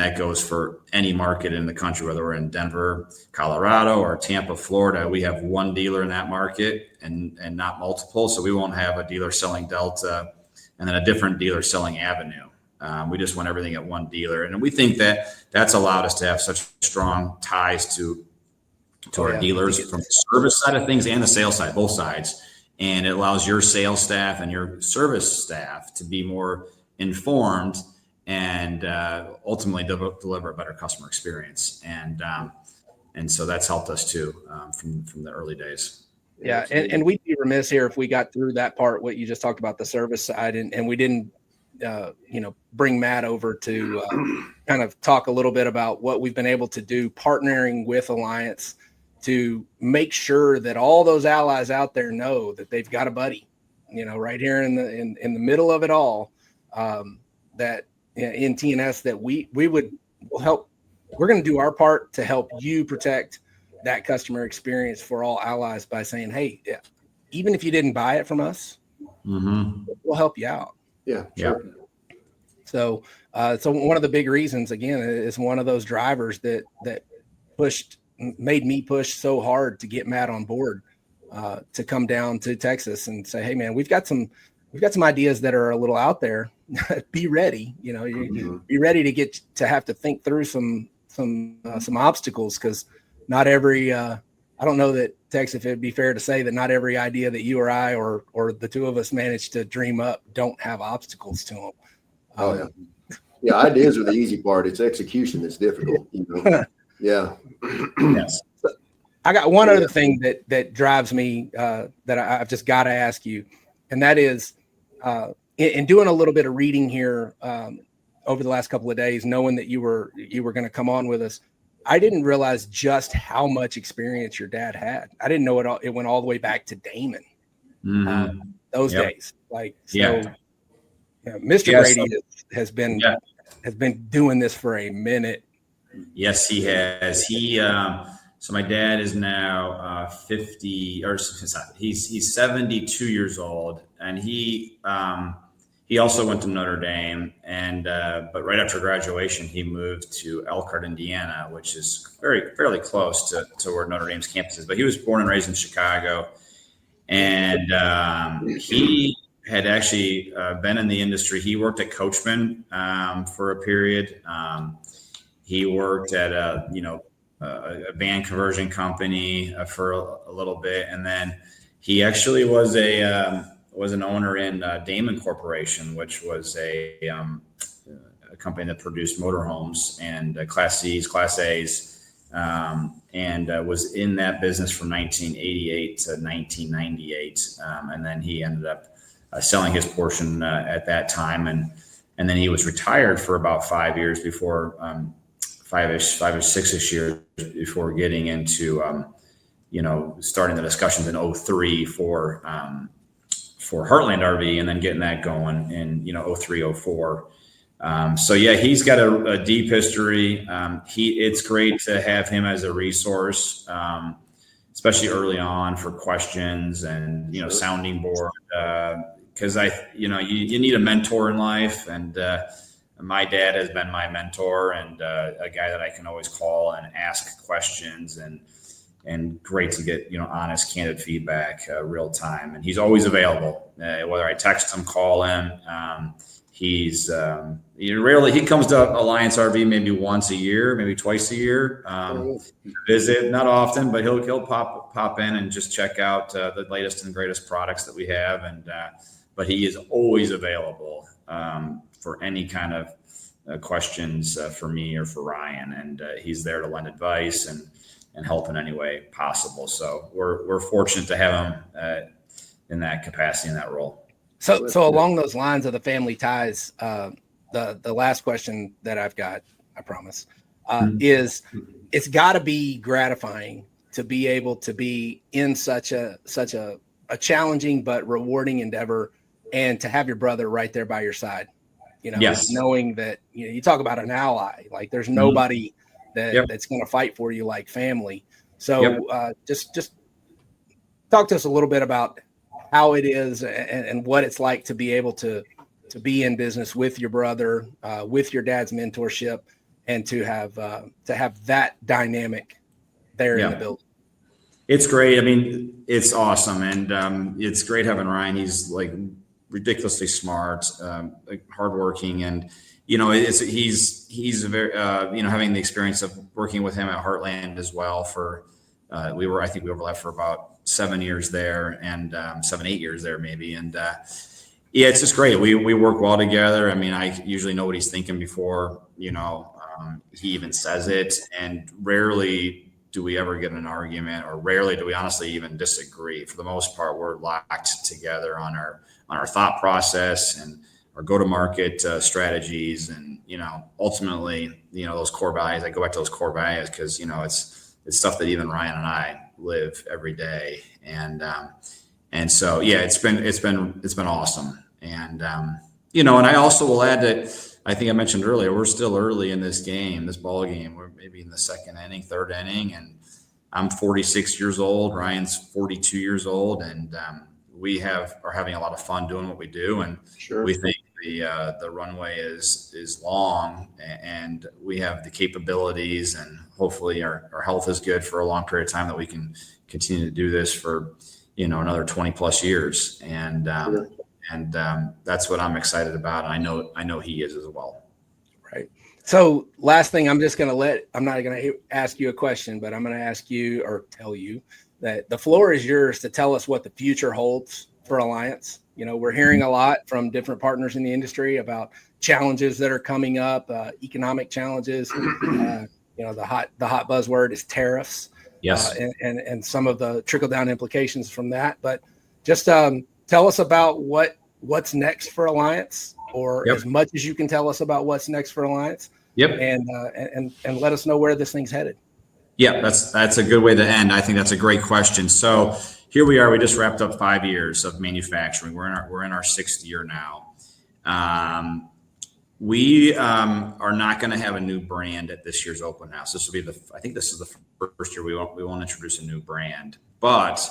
that goes for any market in the country, whether we're in Denver, Colorado, or Tampa, Florida. We have one dealer in that market and not multiple. So we won't have a dealer selling Delta and then a different dealer selling Avenue. We just want everything at one dealer. And we think that that's allowed us to have such strong ties to our dealers from the service side of things and the sales side, both sides. And it allows your sales staff and your service staff to be more informed and ultimately deliver a better customer experience. And so that's helped us too from the early days. Yeah. And we'd be remiss here if we got through that part, what you just talked about, the service side, and we didn't, bring Matt over to kind of talk a little bit about what we've been able to do partnering with Alliance to make sure that all those allies out there know that they've got a buddy, right here in the middle of it all, that in TNS that will help. We're going to do our part to help you protect that customer experience for all allies by saying, hey, even if you didn't buy it from us, we'll help you out. Yeah. Sure. So one of the big reasons, again, is one of those drivers that made me push so hard to get Matt on board, to come down to Texas and say, hey man, we've got some ideas that are a little out there. Be ready, be ready to have to think through some obstacles, because not every, I don't know that, Tex, if it'd be fair to say that not every idea that you or I or the two of us managed to dream up don't have obstacles to them. Yeah. Ideas are the easy part. It's execution that's difficult. Yeah. Yes. I got one other thing that drives me, that I've just got to ask you, and that is, in doing a little bit of reading here over the last couple of days, knowing that you were going to come on with us, I didn't realize just how much experience your dad had. I didn't know it went all the way back to Damon. Those days, Mr. Brady has been doing this for a minute. Yes, he has. So my dad is now 50, or he's 72 years old, and he also went to Notre Dame, and but right after graduation, he moved to ELKHART, Indiana, which is fairly close to where Notre Dame's campus is. But he was born and raised in Chicago, and he had actually been in the industry. He worked at Coachman for a period. He worked at a van conversion company for a little bit, and then he actually was an owner in Damon Corporation, which was a company that produced motorhomes and Class C's, Class A's, and was in that business from 1988 to 1998, and then he ended up selling his portion at that time, and then he was retired for about 5 years before. 5 or 6 years before getting into, starting the discussions in 2003 for Heartland RV, and then getting that going in, 2003, 2004. So yeah, he's got a deep history. It's great to have him as a resource, especially early on for questions and, sounding board because you need a mentor in life, and my dad has been my mentor and a guy that I can always call and ask questions, and great to get honest, candid feedback real time, and he's always available. Whether I text him, call him, he comes to Alliance RV maybe once a year, maybe twice a year, visit, not often, but he'll pop in and just check out the latest and greatest products that we have, but he is always available for any kind of questions for me or for Ryan, and he's there to lend advice and help in any way possible. So we're fortunate to have him in that capacity, in that role. So along those lines of the family ties, the last question that I've got, I promise, is it's got to be gratifying to be able to be in such a challenging but rewarding endeavor, and to have your brother right there by your side. Yes. Knowing that you talk about an ally, like there's nobody that's going to fight for you like family. So just talk to us a little bit about how it is and what it's like to be able to be in business with your brother, with your dad's mentorship, and to have that dynamic there in the building. It's great. I mean, it's awesome. And it's great having Ryan. He's like ridiculously smart, hardworking. And, he's a very, having the experience of working with him at Heartland as well for, I think we overlapped for about 7 years there, and 7-8 years there maybe. And it's just great. We work well together. I mean, I usually know what he's thinking before, he even says it, and rarely do we ever get in an argument, or rarely do we honestly even disagree. For the most part, we're locked together on our thought process and our go-to-market strategies, and ultimately, those core values. I go back to those core values because it's stuff that even Ryan and I live every day, and so it's been awesome, and and I also will add that I think I mentioned earlier, we're still early in this ball game. We're maybe in the second inning, third inning, and I'm 46 years old. Ryan's 42 years old, and we are having a lot of fun doing what we do, and we think the runway is long, and we have the capabilities, and hopefully our health is good for a long period of time that we can continue to do this for another 20 plus years, and that's what I'm excited about, and I know he is as well. Right. So last thing, I'm not going to ask you a question, but I'm going to ask you, or tell you, that the floor is yours to tell us what the future holds for Alliance. We're hearing a lot from different partners in the industry about challenges that are coming up, economic challenges. The hot buzzword is tariffs. Yes. And some of the trickle down implications from that. But just tell us about what's next for Alliance, or as much as you can tell us about what's next for Alliance. Yep. And let us know where this thing's headed. Yeah, that's a good way to end. I think that's a great question. So here we are. We just wrapped up 5 years of manufacturing. We're in our 6th year now. We are not going to have a new brand at this year's open house. This will be I think this is the first year we won't introduce a new brand, but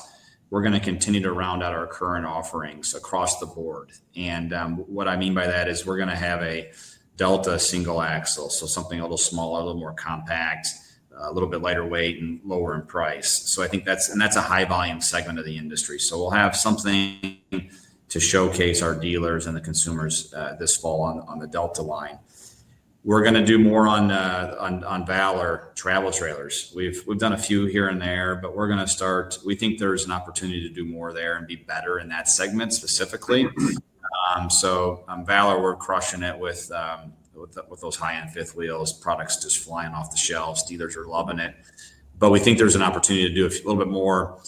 we're going to continue to round out our current offerings across the board. And what I mean by that is we're going to have a Delta single axle, so something a little smaller, a little more compact, a little bit lighter weight and lower in price. So I think that's a high volume segment of the industry. So we'll have something to showcase our dealers and the consumers this fall on the Delta line. We're going to do more on Valor travel trailers. We've done a few here and there, but we're going to start. We think there's an opportunity to do more there and be better in that segment specifically. So Valor, we're crushing it with those high-end fifth wheels, products just flying off the shelves. Dealers are loving it, but we think there's an opportunity to do a little bit more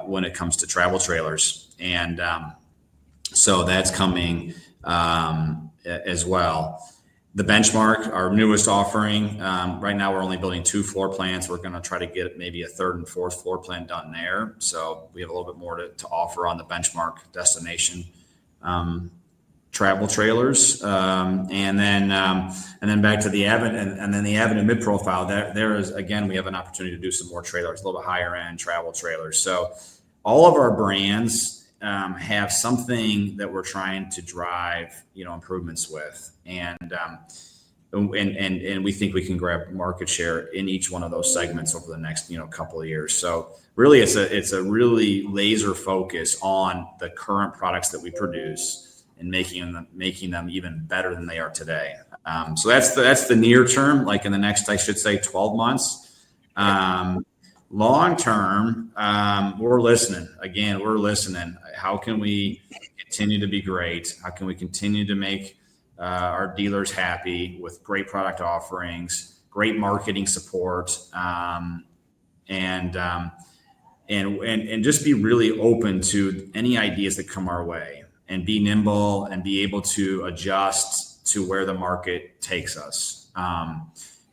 when it comes to travel trailers, and so that's coming as well. The Benchmark, our newest offering, right now we're only building 2 floor plans. We're going to try to get maybe a 3rd and 4th floor plan done there. So we have a little bit more to offer on the Benchmark destination travel trailers, and then back to the Avenue, and then the Avenue mid profile. There is, again, we have an opportunity to do some more trailers, a little bit higher end travel trailers. So all of our brands have something that we're trying to drive, improvements with. And we think we can grab market share in each one of those segments over the next, couple of years. So really, it's a really laser focus on the current products that we produce and making them even better than they are today. So that's the near term, like in the next, I should say, 12 months. Long term, we're listening. Again, we're listening. How can we continue to be great? How can we continue to make our dealers happy with great product offerings, great marketing support, and just be really open to any ideas that come our way, and be nimble and be able to adjust to where the market takes us.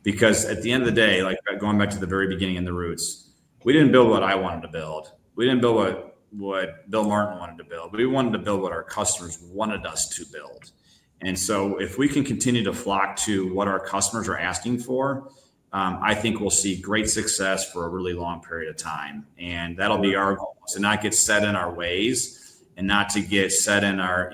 Because at the end of the day, like going back to the very beginning in the roots, we didn't build what I wanted to build. We didn't build what Bill Martin wanted to build. We wanted to build what our customers wanted us to build. And so if we can continue to flock to what our customers are asking for, I think we'll see great success for a really long period of time. And that'll be our goal, to not get set in our ways and not to get set in our,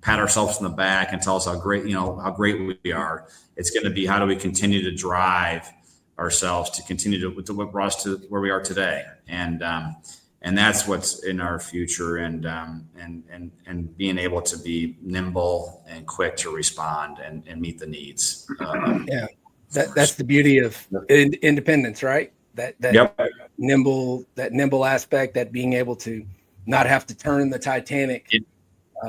pat ourselves in the back and tell us how great we are. It's going to be, how do we continue to drive ourselves to continue to what brought us to where we are today. And that's what's in our future, and being able to be nimble and quick to respond and meet the needs. That's the beauty of independence, right? That yep. nimble aspect, that being able to not have to turn the Titanic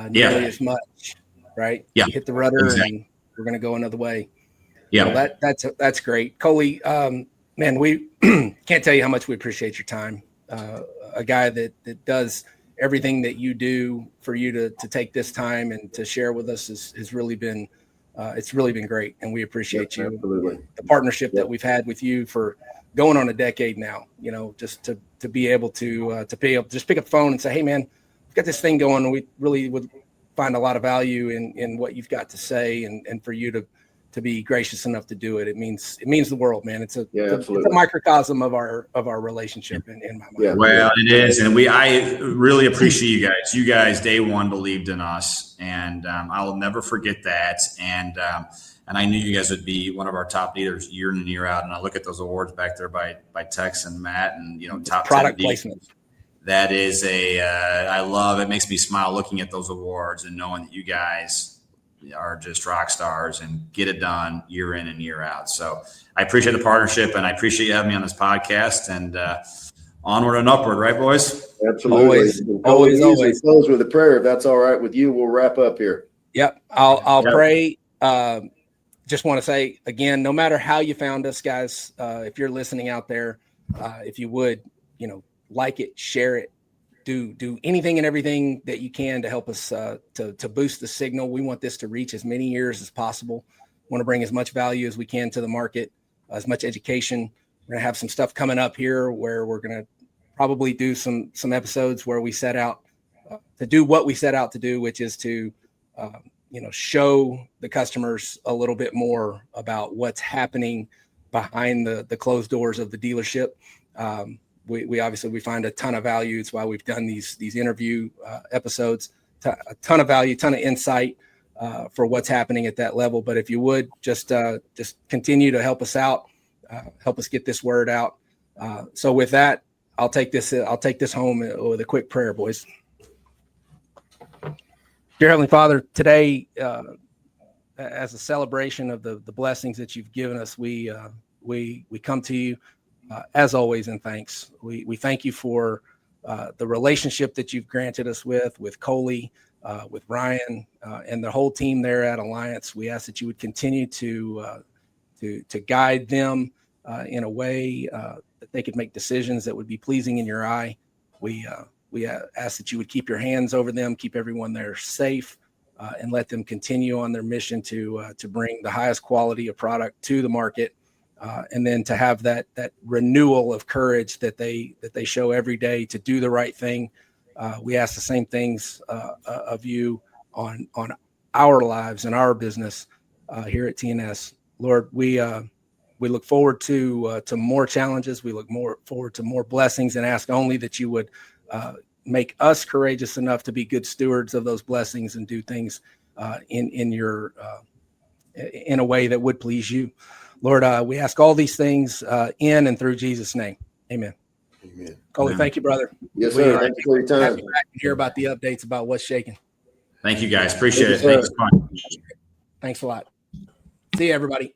nearly as much, right? Yeah. Hit the rudder, exactly. And we're going to go another way. Yeah, so that's great, Coley. Man, we can't tell you how much we appreciate your time. A guy that does everything that you do, for you to take this time and to share with us has really been it's really been great, and we appreciate you. Absolutely. The partnership that we've had with you for going on a decade now. Just to be able to just pick up the phone and say, hey man, we've got this thing going, and we really would find a lot of value in what you've got to say, and for you to be gracious enough to do it. It means the world, man. It's a microcosm of our relationship in my mind. Yeah. Well, it is. And I really appreciate you guys. You guys, day one, believed in us, and I'll never forget that. And I knew you guys would be one of our top leaders year in and year out. And I look at those awards back there by Tex and Matt, and, top product placement. That is I love it. Makes me smile looking at those awards and knowing that you guys are just rock stars and get it done year in and year out. So I appreciate the partnership, and I appreciate you having me on this podcast, and onward and upward, right, boys? Absolutely. Always. Close with a prayer. If that's all right with you, we'll wrap up here. Yep. I'll pray. Just want to say again, no matter how you found us, guys, if you're listening out there, if you would, like it, share it, do anything and everything that you can to help us to boost the signal. We want this to reach as many ears as possible. Want to bring as much value as we can to the market, as much education. We're going to have some stuff coming up here where we're going to probably do some episodes where we set out to do what we set out to do, which is to show the customers a little bit more about what's happening behind the closed doors of the dealership. We obviously find a ton of value. It's why we've done these interview episodes, a ton of value, ton of insight for what's happening at that level. But if you would just continue to help us out, help us get this word out. So with that, I'll take this home with a quick prayer, boys. Dear Heavenly Father, today, as a celebration of the blessings that you've given us, we come to you. As always, in thanks. We thank you for the relationship that you've granted us with Coley, with Ryan, and the whole team there at Alliance. We ask that you would continue to guide them in a way that they could make decisions that would be pleasing in your eye. We ask that you would keep your hands over them, keep everyone there safe, and let them continue on their mission to bring the highest quality of product to the market. And then to have that renewal of courage that they show every day to do the right thing. We ask the same things of you on our lives and our business here at TNS. Lord, we look forward to more challenges. We look forward to more blessings, and ask only that you would make us courageous enough to be good stewards of those blessings and do things in a way that would please you. Lord, we ask all these things in and through Jesus' name. Amen. Amen. Coley, thank you, brother. Yes, sir. Thank you for your time. Happy to hear about the updates about what's shaking. Thank you, guys. Appreciate it. Thank you, Thanks so much. Thanks a lot. See you, everybody.